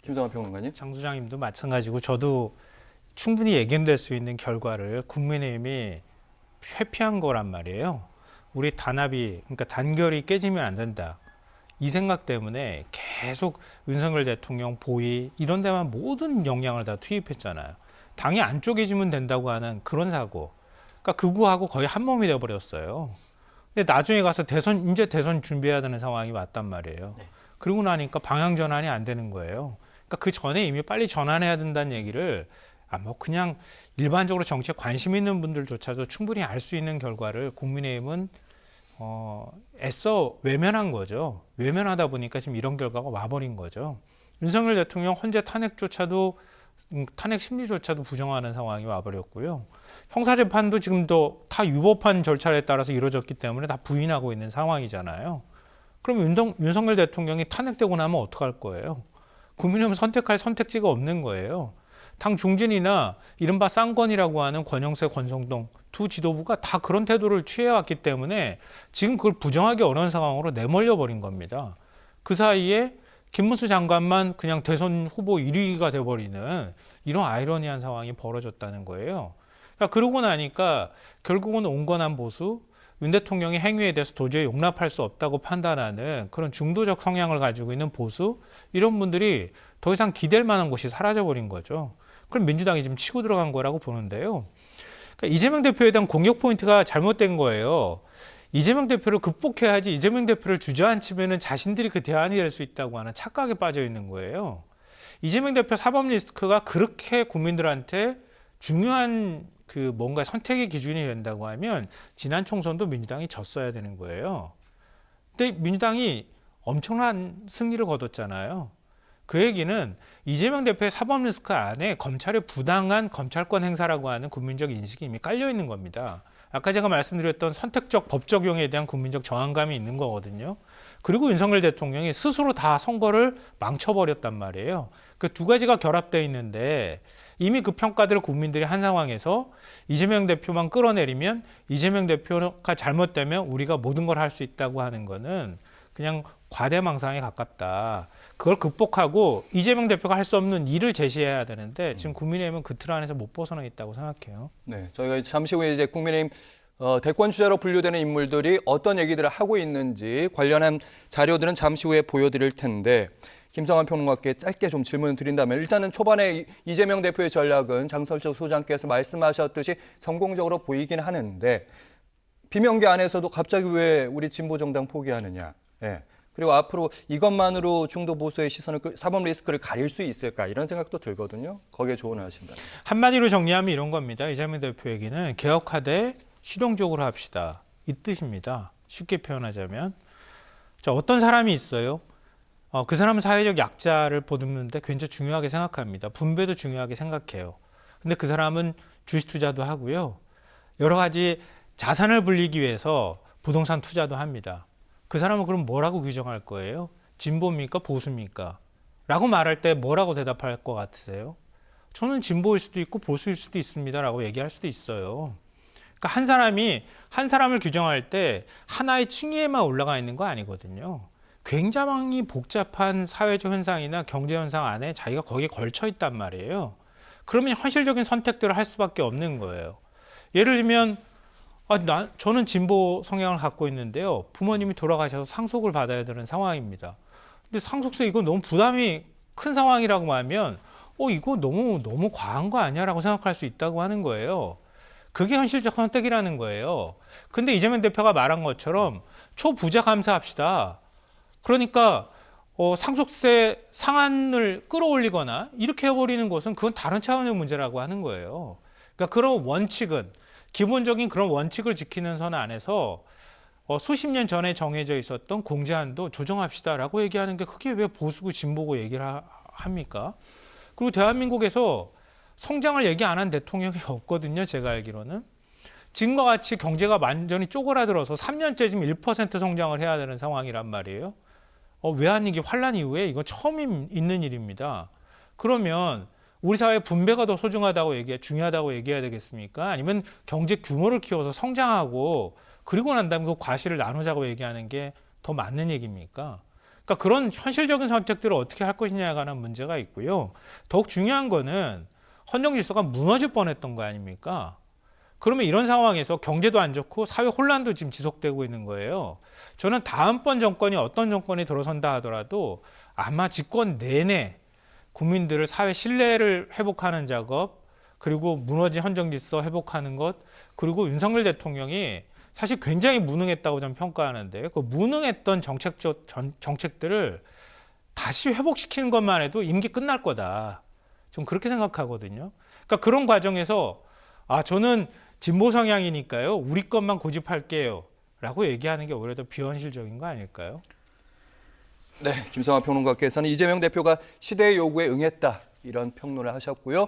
김성환 평론가님. 장 소장님도 마찬가지고 저도 충분히 예견될 수 있는 결과를 국민의힘이 회피한 거란 말이에요. 우리 단합이, 그러니까 단결이 깨지면 안 된다. 이 생각 때문에 계속 윤석열 대통령 보위 이런 데만 모든 역량을 다 투입했잖아요. 당이 안 쪼개지면 된다고 하는 그런 사고. 그러니까 극우하고 거의 한 몸이 돼버렸어요. 근데 나중에 가서 이제 대선 준비해야 되는 상황이 왔단 말이에요. 네. 그러고 나니까 방향 전환이 안 되는 거예요. 그러니까 그 전에 이미 빨리 전환해야 된다는 얘기를 뭐 그냥 일반적으로 정치에 관심 있는 분들조차도 충분히 알 수 있는 결과를 국민의힘은 애써 외면한 거죠. 외면하다 보니까 지금 이런 결과가 와버린 거죠. 윤석열 대통령 헌재 탄핵조차도 탄핵 심리조차도 부정하는 상황이 와버렸고요. 형사재판도 지금도 다 유법한 절차에 따라서 이루어졌기 때문에 다 부인하고 있는 상황이잖아요. 그럼 윤석열 대통령이 탄핵되고 나면 어떡할 거예요? 국민의힘은 선택할 선택지가 없는 거예요. 당 중진이나 이른바 쌍권이라고 하는 권영세, 권성동 두 지도부가 다 그런 태도를 취해왔기 때문에 지금 그걸 부정하기 어려운 상황으로 내몰려 버린 겁니다. 그 사이에 김문수 장관만 그냥 대선 후보 1위가 돼버리는 이런 아이러니한 상황이 벌어졌다는 거예요. 그러니까 그러고 나니까 결국은 온건한 보수, 윤 대통령의 행위에 대해서 도저히 용납할 수 없다고 판단하는 그런 중도적 성향을 가지고 있는 보수, 이런 분들이 더 이상 기댈 만한 곳이 사라져버린 거죠. 그럼 민주당이 지금 치고 들어간 거라고 보는데요. 그러니까 이재명 대표에 대한 공격 포인트가 잘못된 거예요. 이재명 대표를 극복해야지 이재명 대표를 주저앉히면 자신들이 그 대안이 될 수 있다고 하는 착각에 빠져 있는 거예요. 이재명 대표 사법 리스크가 그렇게 국민들한테 중요한 그 뭔가 선택의 기준이 된다고 하면 지난 총선도 민주당이 졌어야 되는 거예요. 근데 민주당이 엄청난 승리를 거뒀잖아요. 그 얘기는 이재명 대표의 사법 리스크 안에 검찰의 부당한 검찰권 행사라고 하는 국민적 인식이 이미 깔려 있는 겁니다. 아까 제가 말씀드렸던 선택적 법 적용에 대한 국민적 저항감이 있는 거거든요. 그리고 윤석열 대통령이 스스로 다 선거를 망쳐버렸단 말이에요. 그 두 가지가 결합되어 있는데 이미 그 평가들을 국민들이 한 상황에서 이재명 대표만 끌어내리면 이재명 대표가 잘못되면 우리가 모든 걸 할 수 있다고 하는 거는 그냥 과대망상에 가깝다. 그걸 극복하고 이재명 대표가 할 수 없는 일을 제시해야 되는데 지금 국민의힘은 그 틀 안에서 못 벗어나 있다고 생각해요. 네, 저희가 잠시 후에 이제 국민의힘 대권 주자로 분류되는 인물들이 어떤 얘기들을 하고 있는지 관련한 자료들은 잠시 후에 보여드릴 텐데 김성환 평론가께 짧게 좀 질문을 드린다면 일단은 초반에 이재명 대표의 전략은 장설적 소장께서 말씀하셨듯이 성공적으로 보이긴 하는데 비명계 안에서도 갑자기 왜 우리 진보정당 포기하느냐. 예. 그리고 앞으로 이것만으로 중도 보수의 시선을 사법 리스크를 가릴 수 있을까 이런 생각도 들거든요. 거기에 조언을 하신다. 한마디로 정리하면 이런 겁니다. 이재명 대표 얘기는 개혁하되 실용적으로 합시다. 이 뜻입니다. 쉽게 표현하자면. 자, 어떤 사람이 있어요. 그 사람은 사회적 약자를 보듬는데 굉장히 중요하게 생각합니다. 분배도 중요하게 생각해요. 근데 그 사람은 주식 투자도 하고요. 여러 가지 자산을 불리기 위해서 부동산 투자도 합니다. 그 사람은 그럼 뭐라고 규정할 거예요? 진보입니까? 보수입니까? 라고 말할 때 뭐라고 대답할 것 같으세요? 저는 진보일 수도 있고 보수일 수도 있습니다. 라고 얘기할 수도 있어요. 그러니까 한 사람이 한 사람을 규정할 때 하나의 층위에만 올라가 있는 거 아니거든요. 굉장히 복잡한 사회적 현상이나 경제 현상 안에 자기가 거기에 걸쳐 있단 말이에요. 그러면 현실적인 선택들을 할 수밖에 없는 거예요. 예를 들면 저는 진보 성향을 갖고 있는데요. 부모님이 돌아가셔서 상속을 받아야 되는 상황입니다. 근데 상속세 이거 너무 부담이 큰 상황이라고 하면 이거 너무 과한 거 아니야? 라고 생각할 수 있다고 하는 거예요. 그게 현실적 선택이라는 거예요. 근데 이재명 대표가 말한 것처럼 초부자 감사합시다. 그러니까 상속세 상한을 끌어올리거나 이렇게 해버리는 것은 그건 다른 차원의 문제라고 하는 거예요. 그러니까 그런 원칙은 기본적인 그런 원칙을 지키는 선 안에서 수십 년 전에 정해져 있었던 공제한도 조정합시다라고 얘기하는 게 그게 왜 보수고 진보고 얘기를 합니까? 그리고 대한민국에서 성장을 얘기 안 한 대통령이 없거든요. 제가 알기로는. 지금과 같이 경제가 완전히 쪼그라들어서 3년째 지금 1% 성장을 해야 되는 상황이란 말이에요. 외환위기 환란 이후에 이건 처음 있는 일입니다. 그러면 우리 사회 분배가 더 소중하다고 중요하다고 얘기해야 되겠습니까? 아니면 경제 규모를 키워서 성장하고 그리고 난 다음에 그 과실을 나누자고 얘기하는 게 더 맞는 얘기입니까? 그러니까 그러니까 그런 현실적인 선택들을 어떻게 할 것이냐에 관한 문제가 있고요. 더욱 중요한 거는 헌정 질서가 무너질 뻔했던 거 아닙니까? 그러면 이런 상황에서 경제도 안 좋고 사회 혼란도 지금 지속되고 있는 거예요. 저는 다음번 정권이 어떤 정권이 들어선다 하더라도 아마 집권 내내 국민들을 사회 신뢰를 회복하는 작업, 그리고 무너진 헌정 질서 회복하는 것, 그리고 윤석열 대통령이 사실 굉장히 무능했다고 저는 평가하는데 그 무능했던 정책들을 다시 회복시키는 것만 해도 임기 끝날 거다. 좀 그렇게 생각하거든요. 그러니까 그런 과정에서 저는 진보 성향이니까요. 우리 것만 고집할게요. 라고 얘기하는 게 오히려 더 비현실적인 거 아닐까요? 네, 김성환 평론가께서는 이재명 대표가 시대의 요구에 응했다 이런 평론을 하셨고요.